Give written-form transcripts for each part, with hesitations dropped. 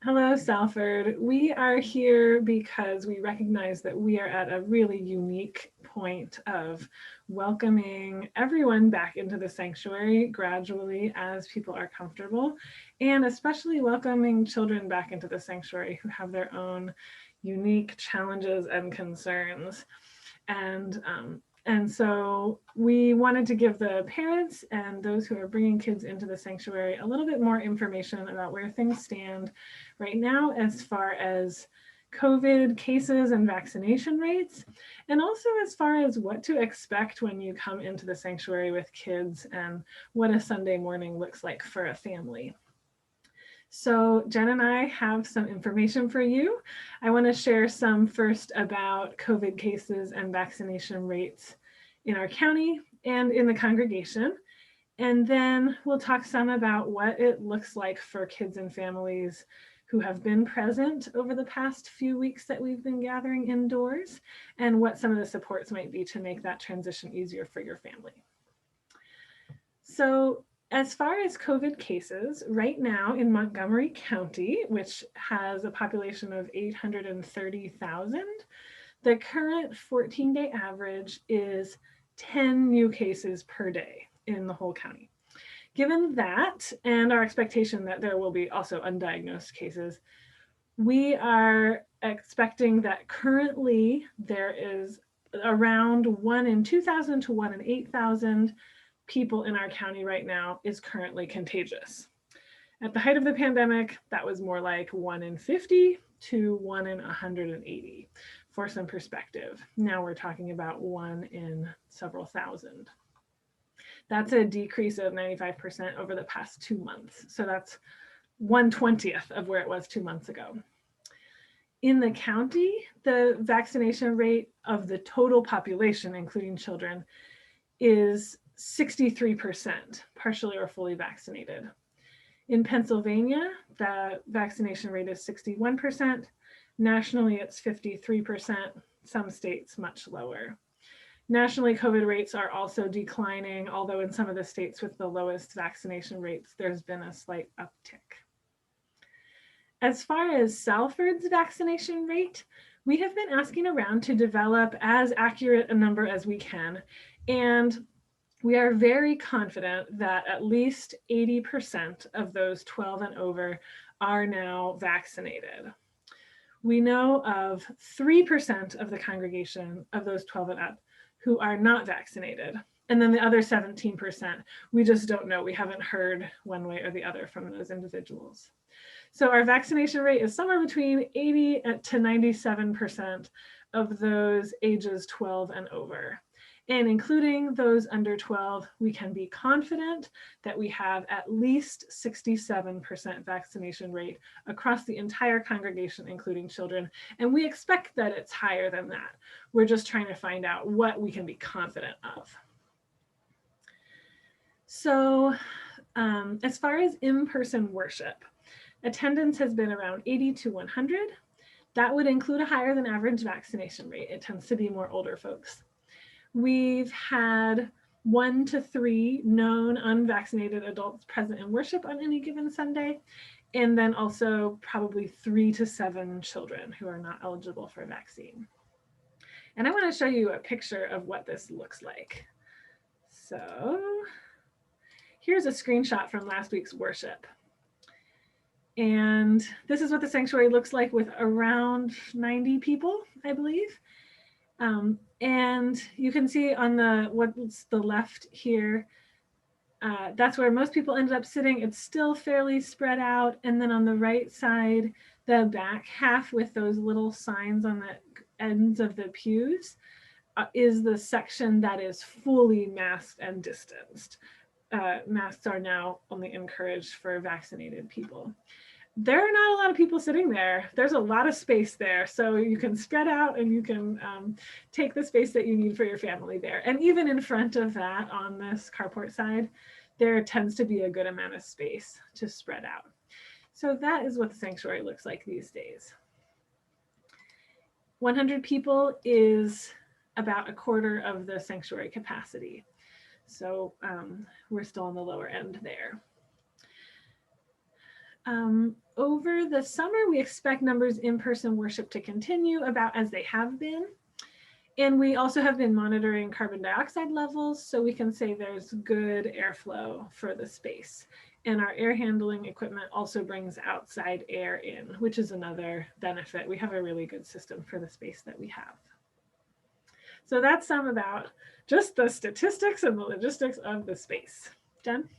Hello, Salford. We are here because we recognize that we are at a really unique point of welcoming everyone back into the sanctuary gradually as people are comfortable, and especially welcoming children back into the sanctuary who have their own unique challenges and concerns. And and so we wanted to give the parents and those who are bringing kids into the sanctuary a little bit more information about where things stand right now as far as COVID cases and vaccination rates, and also as far as what to expect when you come into the sanctuary with kids and what a Sunday morning looks like for a family. So Jen and I have some information for you. I want to share some first about COVID cases and vaccination rates in our county and in the congregation. And then we'll talk some about what it looks like for kids and families who have been present over the past few weeks that we've been gathering indoors, and what some of the supports might be to make that transition easier for your family. So as far as COVID cases, right now in Montgomery County, which has a population of 830,000, the current 14-day average is 10 new cases per day in the whole county. Given that, and our expectation that there will be also undiagnosed cases, we are expecting that currently there is around 1 in 2,000 to 1 in 8,000 people in our county right now is currently contagious. At the height of the pandemic, that was more like 1 in 50 to 1 in 180. For some perspective, now we're talking about 1 in several thousand. That's a decrease of 95% over the past 2 months. So that's 1/20th of where it was 2 months ago. In the county, the vaccination rate of the total population, including children, is 63%, partially or fully vaccinated. In Pennsylvania, the vaccination rate is 61%. Nationally, it's 53%. Some states much lower. Nationally, COVID rates are also declining, although in some of the states with the lowest vaccination rates, there's been a slight uptick. As far as Salford's vaccination rate, we have been asking around to develop as accurate a number as we can, and we are very confident that at least 80% of those 12 and over are now vaccinated. We know of 3% of the congregation of those 12 and up who are not vaccinated. And then the other 17%, we just don't know. We haven't heard one way or the other from those individuals. So our vaccination rate is somewhere between 80 to 97% of those ages 12 and over. And including those under 12, we can be confident that we have at least 67% vaccination rate across the entire congregation, including children. And we expect that it's higher than that. We're just trying to find out what we can be confident of. So as far as in-person worship, attendance has been around 80 to 100. That would include a higher than average vaccination rate. It tends to be more older folks. We've had 1 to 3 known unvaccinated adults present in worship on any given Sunday, and then also probably 3 to 7 children who are not eligible for a vaccine. And I want to show you a picture of what this looks like. So here's a screenshot from last week's worship. And this is what the sanctuary looks like with around 90 people, I believe. And you can see on what's the left here, that's where most people ended up sitting. It's still fairly spread out. And then on the right side, the back half with those little signs on the ends of the pews is the section that is fully masked and distanced. Masks are now only encouraged for vaccinated people. There are not a lot of people sitting there. There's a lot of space there. So you can spread out and you can take the space that you need for your family there. And even in front of that on this carport side, there tends to be a good amount of space to spread out. So that is what the sanctuary looks like these days. 100 people is about a quarter of the sanctuary capacity. So we're still on the lower end there. over the summer, we expect numbers in-person worship to continue about as they have been. And we also have been monitoring carbon dioxide levels, so we can say there's good airflow for the space. And our air handling equipment also brings outside air in, which is another benefit. We have a really good system for the space that we have. So that's some about just the statistics and the logistics of the space. Jen?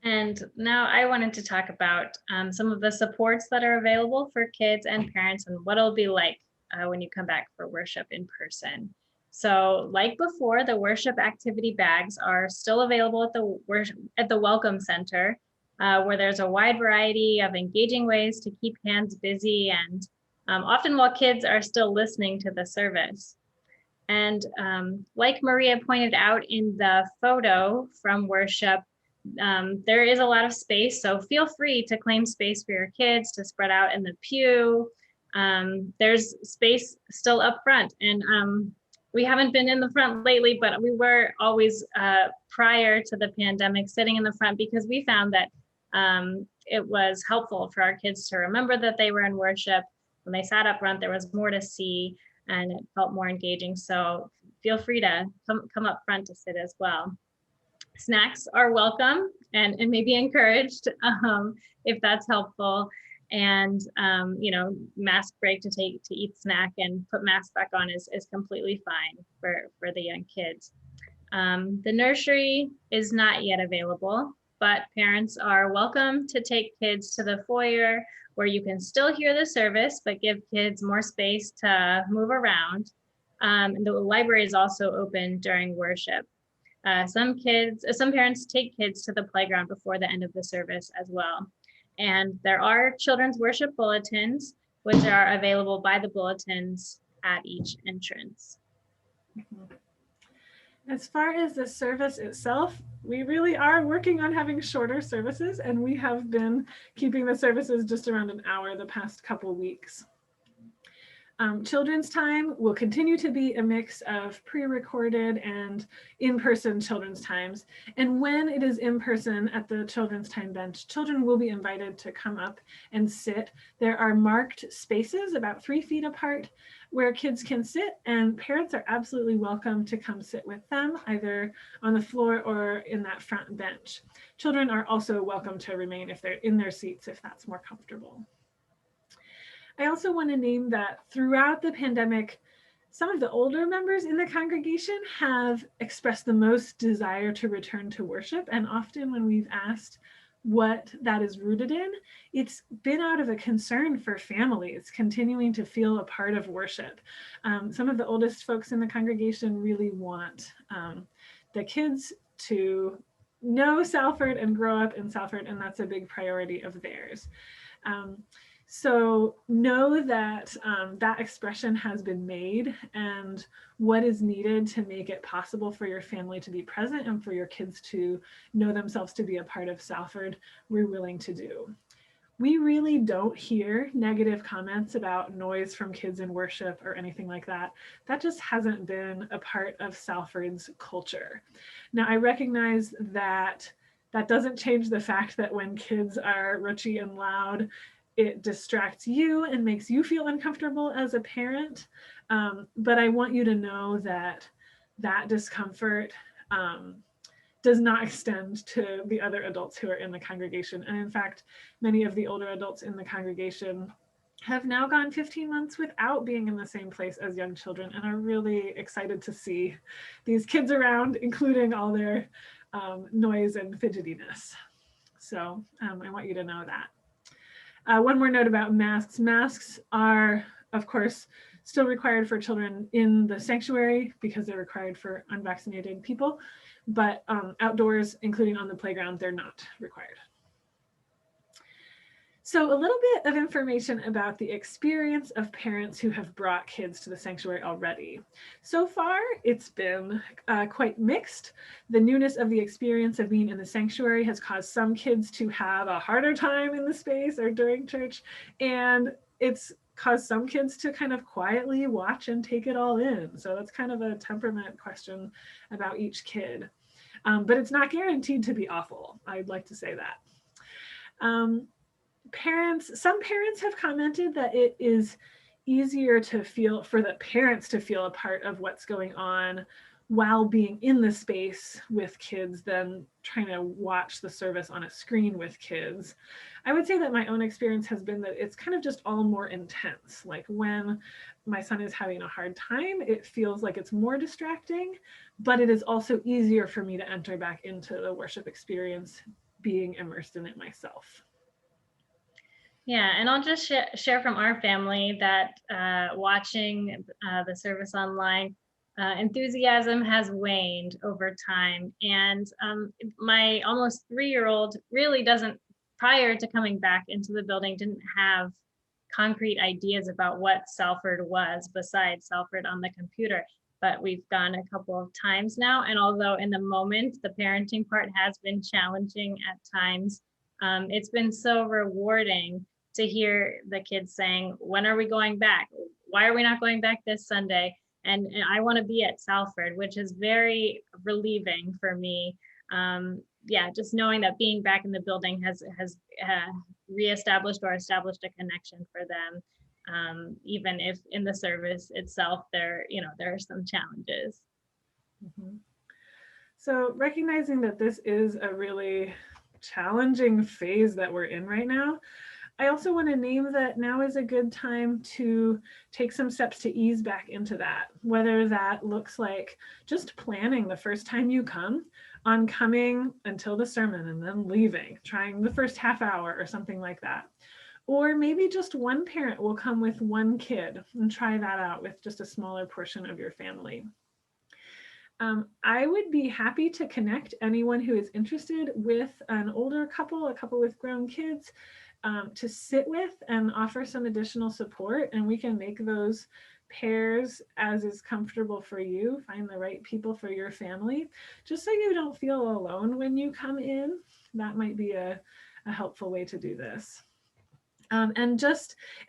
And now I wanted to talk about some of the supports that are available for kids and parents and what it'll be like when you come back for worship in person. So like before, the worship activity bags are still available at the Welcome Center, where there's a wide variety of engaging ways to keep hands busy and often while kids are still listening to the service. And like Maria pointed out in the photo from worship, there is a lot of space, so feel free to claim space for your kids to spread out in the pew. There's space still up front, and we haven't been in the front lately, but we were always prior to the pandemic sitting in the front because we found that it was helpful for our kids to remember that they were in worship. When they sat up front, there was more to see and it felt more engaging. So feel free to come up front to sit as well. Snacks are welcome and may be encouraged if that's helpful. And mask break to eat snack and put mask back on is completely fine for the young kids. The nursery is not yet available, but parents are welcome to take kids to the foyer where you can still hear the service, but give kids more space to move around. The library is also open during worship. Some parents take kids to the playground before the end of the service as well. And there are children's worship bulletins, which are available by the bulletins at each entrance. As far as the service itself, we really are working on having shorter services, and we have been keeping the services just around an hour the past couple weeks. Children's time will continue to be a mix of pre-recorded and in-person children's times. And when it is in person at the children's time bench, children will be invited to come up and sit. There are marked spaces about 3 feet apart where kids can sit, and parents are absolutely welcome to come sit with them, either on the floor or in that front bench. Children are also welcome to remain if they're in their seats, if that's more comfortable. I also want to name that throughout the pandemic, some of the older members in the congregation have expressed the most desire to return to worship. And often when we've asked what that is rooted in, it's been out of a concern for families continuing to feel a part of worship. Some of the oldest folks in the congregation really want the kids to know Salford and grow up in Salford, and that's a big priority of theirs. So know that that expression has been made, and what is needed to make it possible for your family to be present and for your kids to know themselves to be a part of Salford, we're willing to do. We really don't hear negative comments about noise from kids in worship or anything like that. That just hasn't been a part of Salford's culture. Now, I recognize that that doesn't change the fact that when kids are raunchy and loud, it distracts you and makes you feel uncomfortable as a parent. But I want you to know that that discomfort does not extend to the other adults who are in the congregation. And in fact, many of the older adults in the congregation have now gone 15 months without being in the same place as young children and are really excited to see these kids around, including all their noise and fidgetiness. So I want you to know that. One more note about masks. Masks are, of course, still required for children in the sanctuary because they're required for unvaccinated people, but outdoors, including on the playground, they're not required. So a little bit of information about the experience of parents who have brought kids to the sanctuary already. So far, it's been quite mixed. The newness of the experience of being in the sanctuary has caused some kids to have a harder time in the space or during church, and it's caused some kids to kind of quietly watch and take it all in. So that's kind of a temperament question about each kid. But it's not guaranteed to be awful. I'd like to say that. some parents have commented that it is easier to feel, for the parents to feel a part of what's going on while being in the space with kids than trying to watch the service on a screen with kids. I would say that my own experience has been that it's kind of just all more intense. Like when my son is having a hard time, it feels like it's more distracting, but it is also easier for me to enter back into the worship experience being immersed in it myself. Yeah, and I'll just share from our family that watching the service online, enthusiasm has waned over time. And my almost 3-year-old really doesn't, prior to coming back into the building, didn't have concrete ideas about what Salford was besides Salford on the computer. But we've gone a couple of times now. And although in the moment, the parenting part has been challenging at times, it's been so rewarding to hear the kids saying, when are we going back? Why are we not going back this Sunday? And I want to be at Salford, which is very relieving for me. Yeah, just knowing that being back in the building has reestablished or established a connection for them. Even if in the service itself, there are some challenges. Mm-hmm. So recognizing that this is a really challenging phase that we're in right now, I also want to name that now is a good time to take some steps to ease back into that, whether that looks like just planning the first time you come on coming until the sermon and then leaving, trying the first half hour or something like that. Or maybe just one parent will come with one kid and try that out with just a smaller portion of your family. I would be happy to connect anyone who is interested with an older couple, a couple with grown kids, to sit with and offer some additional support, and we can make those pairs as is comfortable for you, find the right people for your family, just so you don't feel alone when you come in. That might be a helpful way to do this. And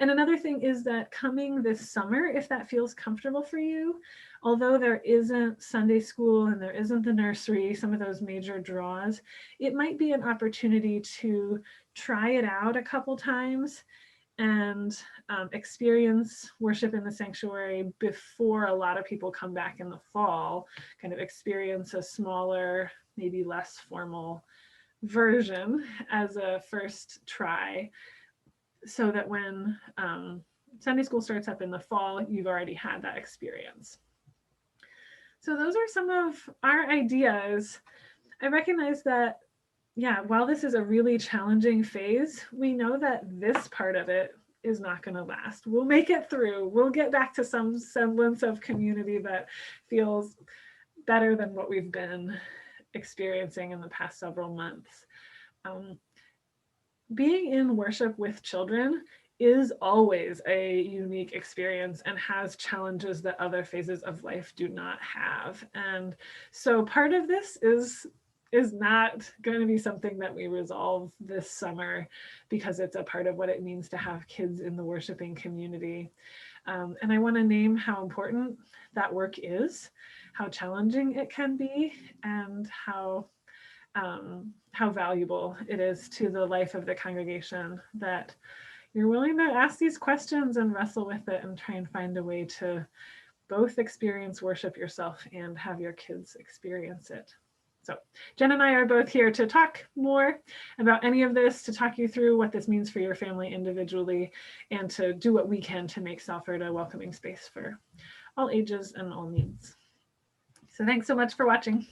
another thing is that coming this summer, if that feels comfortable for you, although there isn't Sunday school and there isn't the nursery, some of those major draws, it might be an opportunity to try it out a couple times and experience worship in the sanctuary before a lot of people come back in the fall, kind of experience a smaller, maybe less formal version as a first try, so that when Sunday school starts up in the fall, you've already had that experience. So those are some of our ideas. I recognize that, yeah, while this is a really challenging phase, we know that this part of it is not going to last. We'll make it through. We'll get back to some semblance of community that feels better than what we've been experiencing in the past several months. Being in worship with children is always a unique experience and has challenges that other phases of life do not have. And so part of this is not going to be something that we resolve this summer, because it's a part of what it means to have kids in the worshiping community. And I want to name how important that work is, how challenging it can be, and how valuable it is to the life of the congregation that you're willing to ask these questions and wrestle with it and try and find a way to both experience worship yourself and have your kids experience it. So Jen and I are both here to talk more about any of this, to talk you through what this means for your family individually, and to do what we can to make Salford a welcoming space for all ages and all needs. So thanks so much for watching.